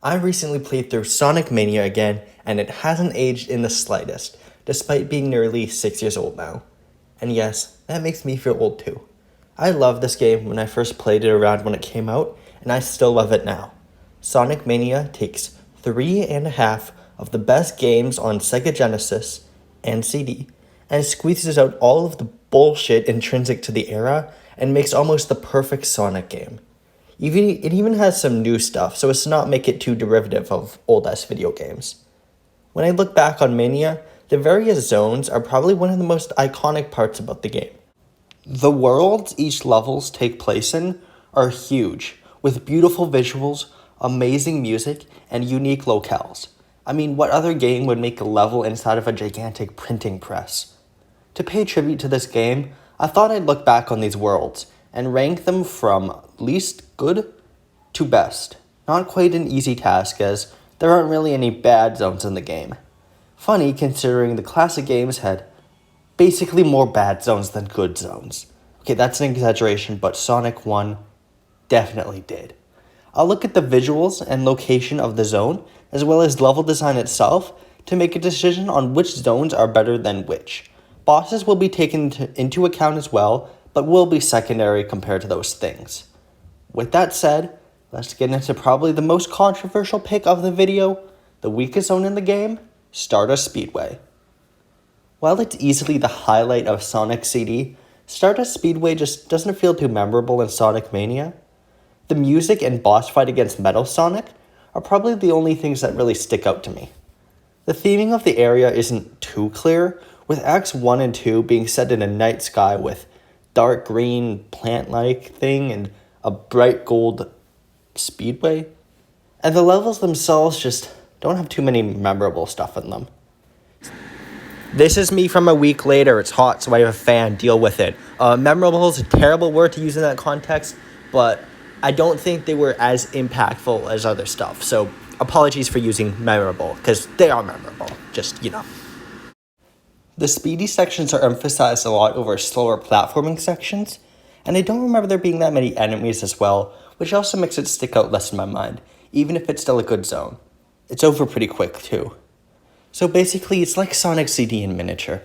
I recently played through Sonic Mania again, and it hasn't aged in the slightest, despite being nearly 6 years old now. And yes, that makes me feel old too. I loved this game when I first played it around when it came out, and I still love it now. Sonic Mania takes 3.5 of the best games on Sega Genesis and CD, and squeezes out all of the bullshit intrinsic to the era and makes almost the perfect Sonic game. It even has some new stuff, so as to not make it too derivative of old-ass video games. When I look back on Mania, the various zones are probably one of the most iconic parts about the game. The worlds each levels take place in are huge, with beautiful visuals, amazing music, and unique locales. I mean, what other game would make a level inside of a gigantic printing press? To pay tribute to this game, I thought I'd look back on these worlds and rank them from least good to best. Not quite an easy task, as there aren't really any bad zones in the game. Funny, considering the classic games had basically more bad zones than good zones. Okay, that's an exaggeration, but Sonic 1 definitely did. I'll look at the visuals and location of the zone, as well as level design itself, to make a decision on which zones are better than which. Bosses will be taken into account as well, but will be secondary compared to those things. With that said, let's get into probably the most controversial pick of the video, the weakest zone in the game, Stardust Speedway. While it's easily the highlight of Sonic CD, Stardust Speedway just doesn't feel too memorable in Sonic Mania. The music and boss fight against Metal Sonic are probably the only things that really stick out to me. The theming of the area isn't too clear, with Acts 1 and 2 being set in a night sky with dark green plant-like thing and a bright gold speedway. And the levels themselves just don't have too many memorable stuff in them. This is me from a week later. It's hot, so I have a fan. Deal with it. Memorable is a terrible word to use in that context, but I don't think they were as impactful as other stuff. So apologies for using memorable, because they are memorable. Just, The speedy sections are emphasized a lot over slower platforming sections, and I don't remember there being that many enemies as well, which also makes it stick out less in my mind, even if it's still a good zone. It's over pretty quick, too. So basically, it's like Sonic CD in miniature.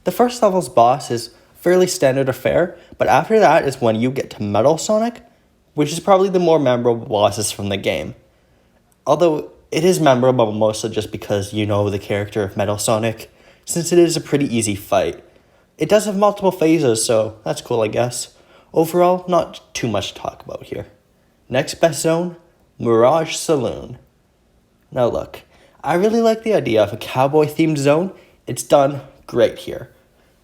The first level's boss is fairly standard affair, but after that is when you get to Metal Sonic, which is probably the more memorable bosses from the game. Although, it is memorable mostly just because you know the character of Metal Sonic, since it is a pretty easy fight. It does have multiple phases, so that's cool, I guess. Overall, not too much to talk about here. Next best zone, Mirage Saloon. Now look, I really like the idea of a cowboy-themed zone. It's done great here.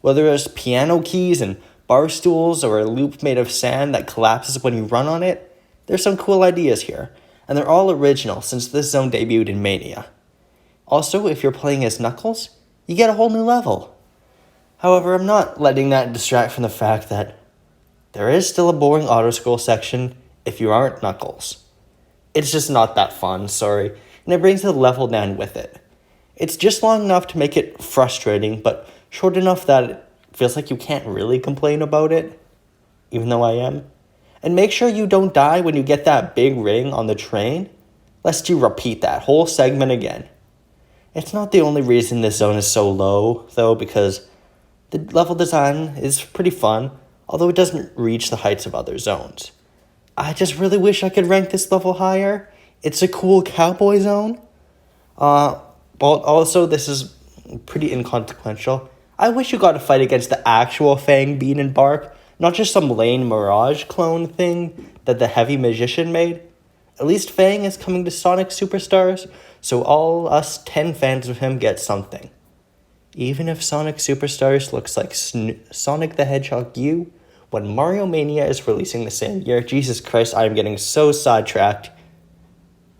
Whether it's piano keys and bar stools or a loop made of sand that collapses when you run on it, there's some cool ideas here, and they're all original since this zone debuted in Mania. Also, if you're playing as Knuckles, you get a whole new level. However, I'm not letting that distract from the fact that there is still a boring autoscroll section if you aren't Knuckles. It's just not that fun, sorry, and it brings the level down with it. It's just long enough to make it frustrating, but short enough that it feels like you can't really complain about it, even though I am. And make sure you don't die when you get that big ring on the train, lest you repeat that whole segment again. It's not the only reason this zone is so low, though, because the level design is pretty fun, although it doesn't reach the heights of other zones. I just really wish I could rank this level higher. It's a cool cowboy zone. Also, this is pretty inconsequential. I wish you got to fight against the actual Fang, Bean, and Bark, not just some lame Mirage clone thing that the Heavy Magician made. At least Fang is coming to Sonic Superstars, so all us 10 fans of him get something. Even if Sonic Superstars looks like Sonic the Hedgehog U, when Mario Mania is releasing the same year, Jesus Christ, I am getting so sidetracked.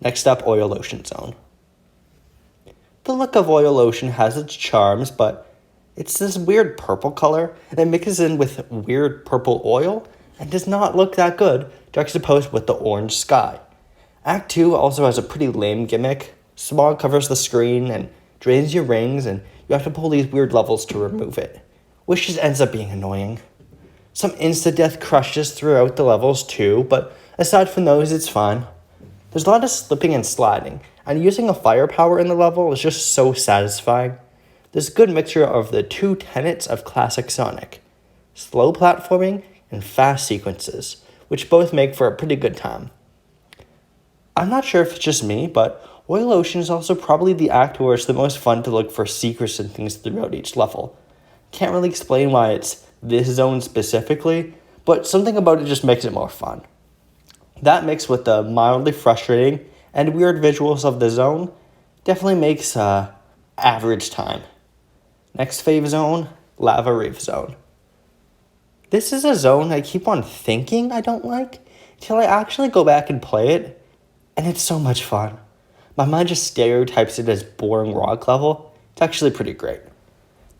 Next up, Oil Ocean Zone. The look of Oil Ocean has its charms, but it's this weird purple color that mixes in with weird purple oil and does not look that good juxtaposed with the orange sky. Act 2 also has a pretty lame gimmick. Smog covers the screen and drains your rings, and you have to pull these weird levels to remove it, which just ends up being annoying. Some insta-death crushes throughout the levels too, but aside from those, it's fine. There's a lot of slipping and sliding, and using a firepower in the level is just so satisfying. There's a good mixture of the two tenets of classic Sonic: slow platforming and fast sequences, which both make for a pretty good time. I'm not sure if it's just me, but Oil Ocean is also probably the act where it's the most fun to look for secrets and things throughout each level. Can't really explain why it's this zone specifically, but something about it just makes it more fun. That mixed with the mildly frustrating and weird visuals of the zone definitely makes average time. Next fave zone, Lava Reef Zone. This is a zone I keep on thinking I don't like until I actually go back and play it, and it's so much fun. My mind just stereotypes it as boring rock level. It's actually pretty great.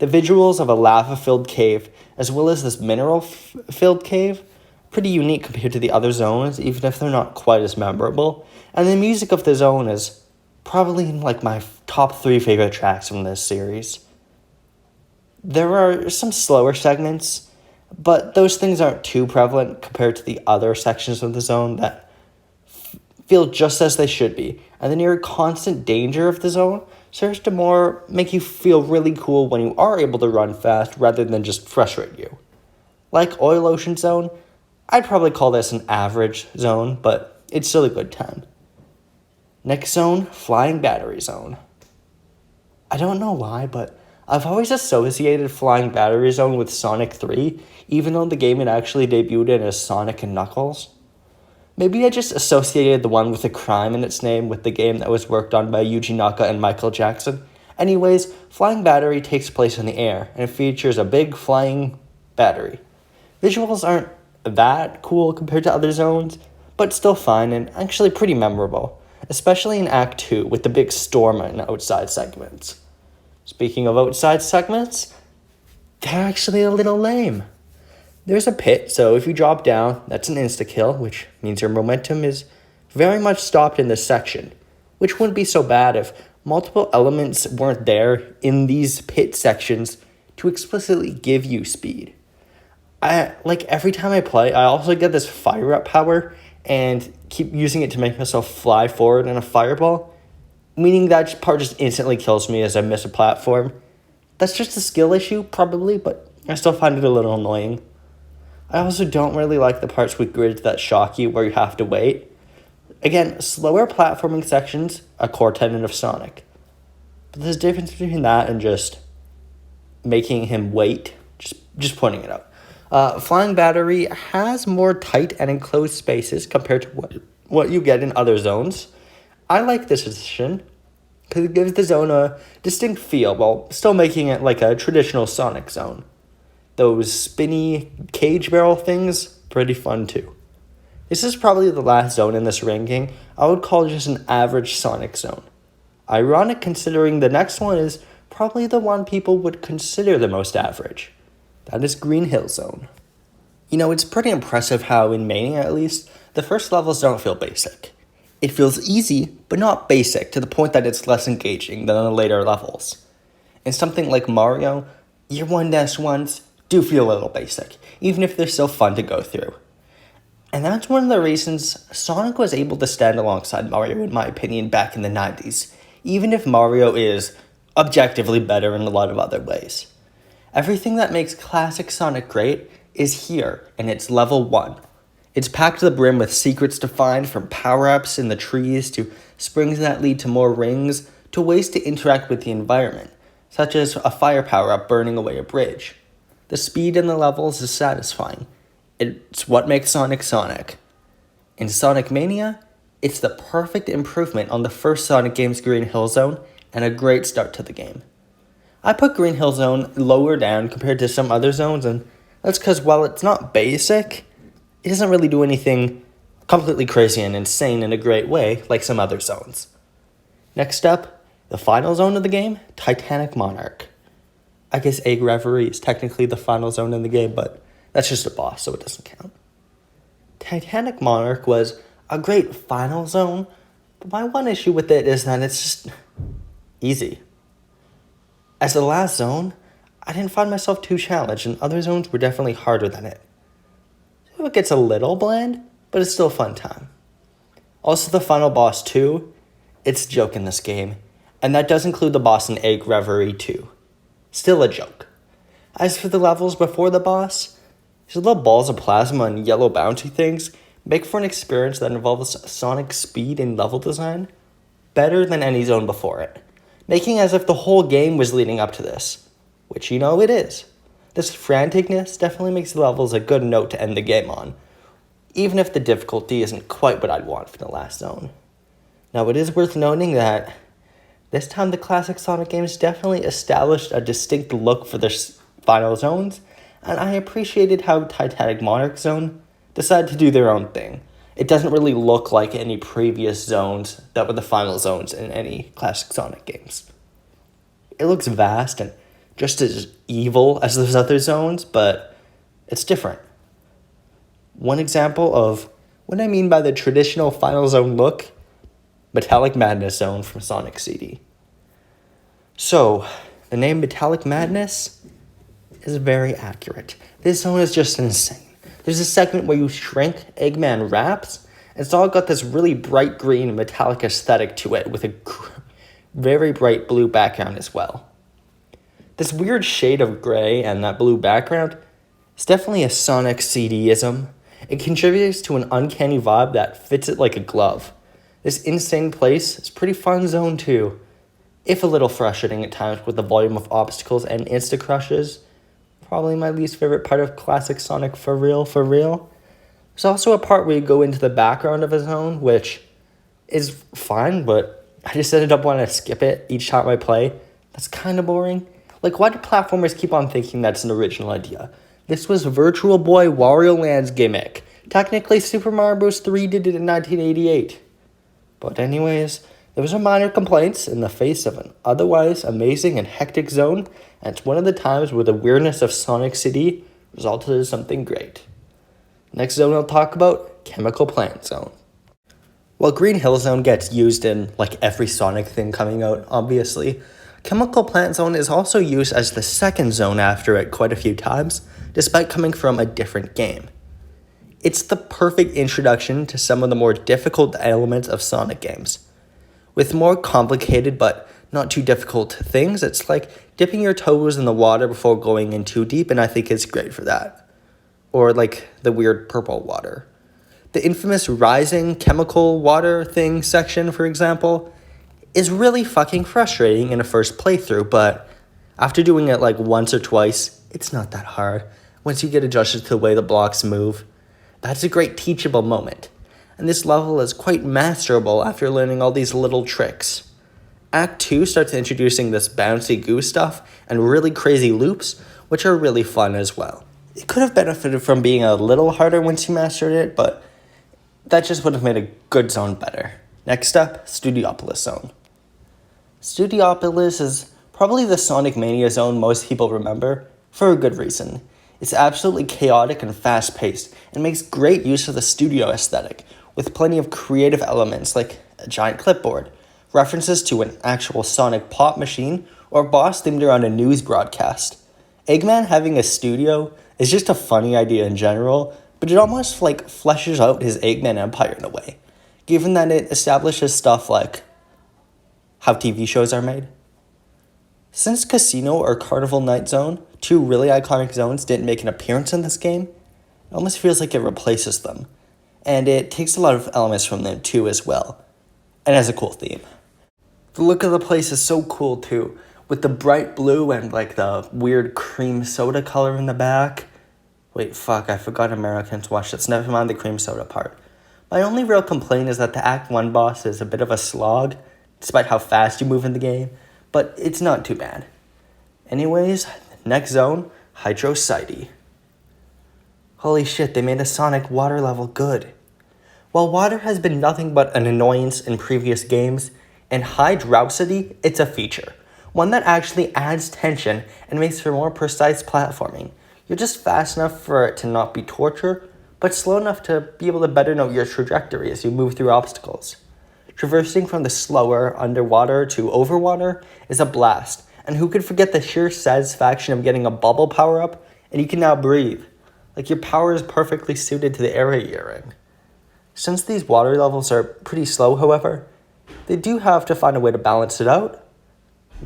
The visuals of a lava-filled cave, as well as this mineral-filled cave, pretty unique compared to the other zones, even if they're not quite as memorable. And the music of the zone is probably like my top 3 favorite tracks from this series. There are some slower segments, but those things aren't too prevalent compared to the other sections of the zone that feel just as they should be. And the near constant danger of the zone serves to more make you feel really cool when you are able to run fast rather than just frustrate you. Like Oil Ocean Zone, I'd probably call this an average zone, but it's still a good time. Next zone, Flying Battery Zone. I don't know why, but I've always associated Flying Battery Zone with Sonic 3, even though the game had actually debuted in as Sonic and Knuckles. Maybe I just associated the one with a crime in its name with the game that was worked on by Yuji Naka and Michael Jackson. Anyways, Flying Battery takes place in the air, and it features a big flying battery. Visuals aren't that cool compared to other zones, but still fun and actually pretty memorable, especially in Act 2 with the big storm and outside segments. Speaking of outside segments, they're actually a little lame. There's a pit, so if you drop down, that's an insta-kill, which means your momentum is very much stopped in this section, which wouldn't be so bad if multiple elements weren't there in these pit sections to explicitly give you speed. Every time I play, I also get this fire-up power and keep using it to make myself fly forward in a fireball, meaning that part just instantly kills me as I miss a platform. That's just a skill issue, probably, but I still find it a little annoying. I also don't really like the parts with grids that shock you where you have to wait. Again, slower platforming sections, a core tenet of Sonic. But there's a difference between that and just making him wait, just pointing it out. Flying Battery has more tight and enclosed spaces compared to what you get in other zones. I like this addition because it gives the zone a distinct feel while still making it like a traditional Sonic zone. Those spinny cage barrel things, pretty fun too. This is probably the last zone in this ranking I would call just an average Sonic zone. Ironic considering the next one is probably the one people would consider the most average. That is Green Hill Zone. It's pretty impressive how, in Mania at least, the first levels don't feel basic. It feels easy, but not basic, to the point that it's less engaging than the later levels. In something like Mario, your 1-1s do feel a little basic, even if they're still fun to go through. And that's one of the reasons Sonic was able to stand alongside Mario, in my opinion, back in the 90s, even if Mario is objectively better in a lot of other ways. Everything that makes classic Sonic great is here, and it's level 1. It's packed to the brim with secrets to find, from power-ups in the trees to springs that lead to more rings to ways to interact with the environment, such as a fire power-up burning away a bridge. The speed in the levels is satisfying. It's what makes Sonic Sonic. In Sonic Mania, it's the perfect improvement on the first Sonic game's Green Hill Zone and a great start to the game. I put Green Hill Zone lower down compared to some other zones, and that's because while it's not basic, it doesn't really do anything completely crazy and insane in a great way like some other zones. Next up, the final zone of the game, Titanic Monarch. I guess Egg Reverie is technically the final zone in the game, but that's just a boss, so it doesn't count. Titanic Monarch was a great final zone, but my one issue with it is that it's just easy. As the last zone, I didn't find myself too challenged, and other zones were definitely harder than it. So it gets a little bland, but it's still a fun time. Also, the final boss too, it's a joke in this game, and that does include the boss in Egg Reverie too. Still a joke. As for the levels before the boss, these little balls of plasma and yellow bouncy things make for an experience that involves sonic speed and level design better than any zone before it, making as if the whole game was leading up to this, which you know it is. This franticness definitely makes the levels a good note to end the game on, even if the difficulty isn't quite what I'd want for the last zone. Now, it is worth noting that this time the classic Sonic games definitely established a distinct look for their final zones, and I appreciated how Titanic Monarch Zone decided to do their own thing. It doesn't really look like any previous zones that were the final zones in any classic Sonic games. It looks vast and just as evil as those other zones, but it's different. One example of what I mean by the traditional final zone look, Metallic Madness Zone from Sonic CD. So, the name Metallic Madness is very accurate. This zone is just insane. There's a segment where you shrink Eggman Raps, and it's all got this really bright green metallic aesthetic to it with a very bright blue background as well. This weird shade of gray and that blue background is definitely a Sonic CD-ism. It contributes to an uncanny vibe that fits it like a glove. This insane place is a pretty fun zone too, if a little frustrating at times with the volume of obstacles and insta-crushes. Probably my least favorite part of classic Sonic for real. There's also a part where you go into the background of a zone, which is fine, but I just ended up wanting to skip it each time I play. That's kind of boring. Like, why do platformers keep on thinking that's an original idea? This was Virtual Boy Wario Land's gimmick. Technically, Super Mario Bros. 3 did it in 1988. But anyways, there was some minor complaints in the face of an otherwise amazing and hectic zone, and it's one of the times where the weirdness of Sonic CD resulted in something great. Next zone I'll talk about, Chemical Plant Zone. While Green Hill Zone gets used in like every Sonic thing coming out, obviously, Chemical Plant Zone is also used as the second zone after it quite a few times, despite coming from a different game. It's the perfect introduction to some of the more difficult elements of Sonic games. With more complicated but not too difficult things, it's like dipping your toes in the water before going in too deep, and I think it's great for that. Or like the weird purple water. The infamous rising chemical water thing section, for example, is really fucking frustrating in a first playthrough, but after doing it like once or twice, it's not that hard. Once you get adjusted to the way the blocks move, that's a great teachable moment. And this level is quite masterable after learning all these little tricks. Act 2 starts introducing this bouncy goo stuff and really crazy loops, which are really fun as well. It could have benefited from being a little harder once you mastered it, but that just would have made a good zone better. Next up, Studiopolis Zone. Studiopolis is probably the Sonic Mania zone most people remember, for a good reason. It's absolutely chaotic and fast-paced, and makes great use of the studio aesthetic, with plenty of creative elements like a giant clipboard, references to an actual Sonic pop machine, or a boss themed around a news broadcast. Eggman having a studio is just a funny idea in general, but it almost like fleshes out his Eggman empire in a way, given that it establishes stuff like how TV shows are made. Since Casino or Carnival Night Zone, two really iconic zones, didn't make an appearance in this game, it almost feels like it replaces them. And it takes a lot of elements from them too as well, and has a cool theme. The look of the place is so cool too, with the bright blue and like the weird cream soda color in the back. Wait, fuck, I forgot Americans watch this, never mind the cream soda part. My only real complaint is that the Act 1 boss is a bit of a slog, despite how fast you move in the game, but it's not too bad. Anyways, next zone, Hydro City. Holy shit, they made a Sonic water level good. While water has been nothing but an annoyance in previous games, in Hydrocity, it's a feature. One that actually adds tension and makes for more precise platforming. You're just fast enough for it to not be torture, but slow enough to be able to better know your trajectory as you move through obstacles. Traversing from the slower underwater to overwater is a blast, and who could forget the sheer satisfaction of getting a bubble power-up and you can now breathe. Like your power is perfectly suited to the area you're in. Since these water levels are pretty slow, however, they do have to find a way to balance it out,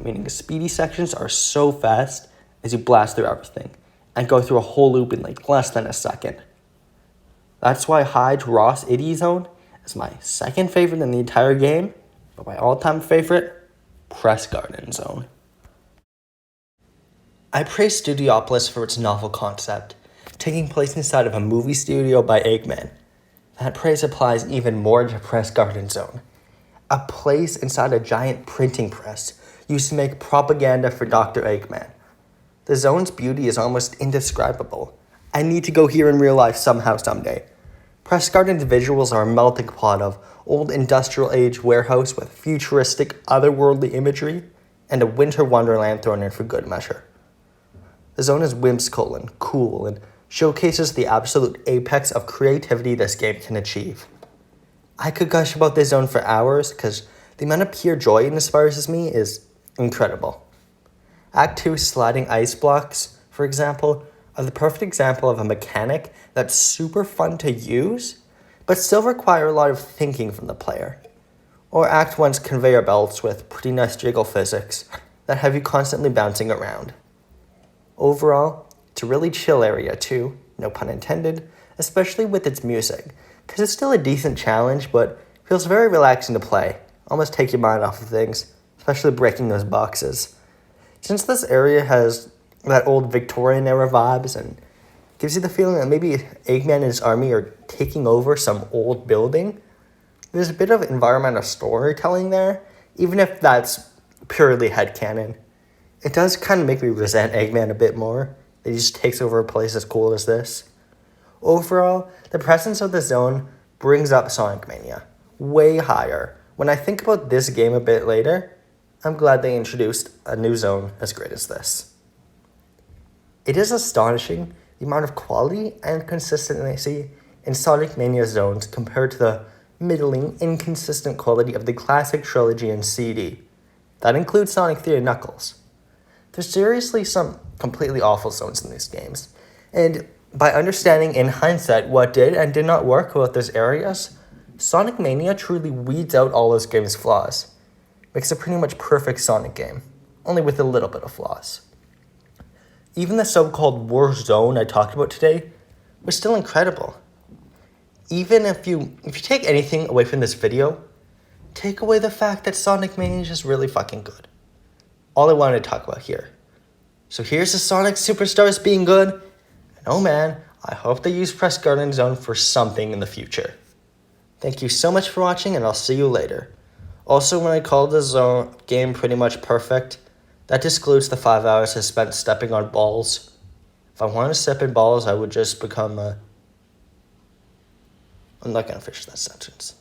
meaning the speedy sections are so fast as you blast through everything and go through a whole loop in like less than a second. That's why Hyde Ross Itty Zone is my second favorite in the entire game, but my all-time favorite, Press Garden Zone. I praise Studiopolis for its novel concept, taking place inside of a movie studio by Eggman. That praise applies even more to Press Garden Zone, a place inside a giant printing press used to make propaganda for Dr. Eggman. The zone's beauty is almost indescribable. I need to go here in real life somehow someday. Press Garden's visuals are a melting pot of old industrial age warehouse with futuristic otherworldly imagery and a winter wonderland thrown in for good measure. The zone is whimsical and cool and showcases the absolute apex of creativity this game can achieve. I could gush about this zone for hours because the amount of pure joy it inspires me is incredible. Act 2 sliding ice blocks, for example, are the perfect example of a mechanic that's super fun to use, but still require a lot of thinking from the player. Or Act 1's conveyor belts with pretty nice jiggle physics that have you constantly bouncing around. Overall, it's a really chill area too, no pun intended, especially with its music, because it's still a decent challenge, but feels very relaxing to play, almost take your mind off of things, especially breaking those boxes. Since this area has that old Victorian era vibes and gives you the feeling that maybe Eggman and his army are taking over some old building, there's a bit of environmental storytelling there, even if that's purely headcanon. It does kind of make me resent Eggman a bit more, that he just takes over a place as cool as this. Overall, the presence of the zone brings up Sonic Mania way higher. When I think about this game a bit later, I'm glad they introduced a new zone as great as this. It is astonishing the amount of quality and consistency in Sonic Mania zones compared to the middling, inconsistent quality of the classic trilogy and CD. That includes Sonic 3 and Knuckles. There's seriously some completely awful zones in these games, and by understanding in hindsight what did and did not work about those areas, Sonic Mania truly weeds out all those games' flaws. Makes a pretty much perfect Sonic game, only with a little bit of flaws. Even the so-called worst zone I talked about today was still incredible. Even if you take anything away from this video, take away the fact that Sonic Mania is just really fucking good. All I wanted to talk about here. So here's the Sonic Superstars being good, and oh man, I hope they use Press Garden Zone for something in the future. Thank you so much for watching, and I'll see you later. Also, when I called the zone game pretty much perfect, that excludes the 5 hours I spent stepping on balls. If I wanted to step in balls, I would just become a... I'm not going to finish that sentence.